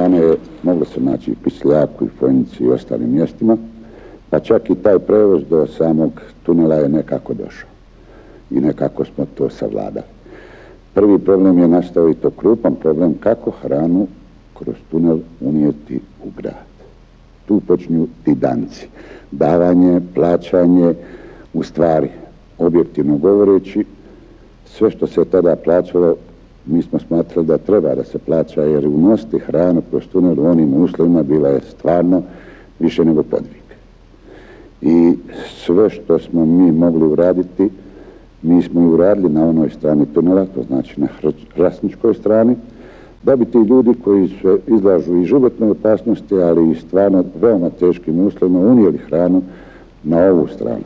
strane moglo se naći i Pislijaku, i Fojnici i ostalim mjestima, pa čak i taj prevoz do samog tunela je nekako došao i nekako smo to savladali. Prvi problem je nastao i to krupan problem kako hranu kroz tunel unijeti u grad. Tu počinju ti danci. Davanje, plaćanje, u stvari, objektivno govoreći, sve što se tada plaćalo, mi smo smatrali da treba da se plaća, jer unositi hranu kroz tunel u onim uslovima bila je stvarno više nego podvig. I sve što smo mi mogli uraditi, mi smo i uradili na onoj strani tunela, to znači na hrasničkoj strani, da bi ti ljudi koji se izlažu i životnoj opasnosti, ali i stvarno veoma teškim uslovima unijeli hranu na ovu stranu.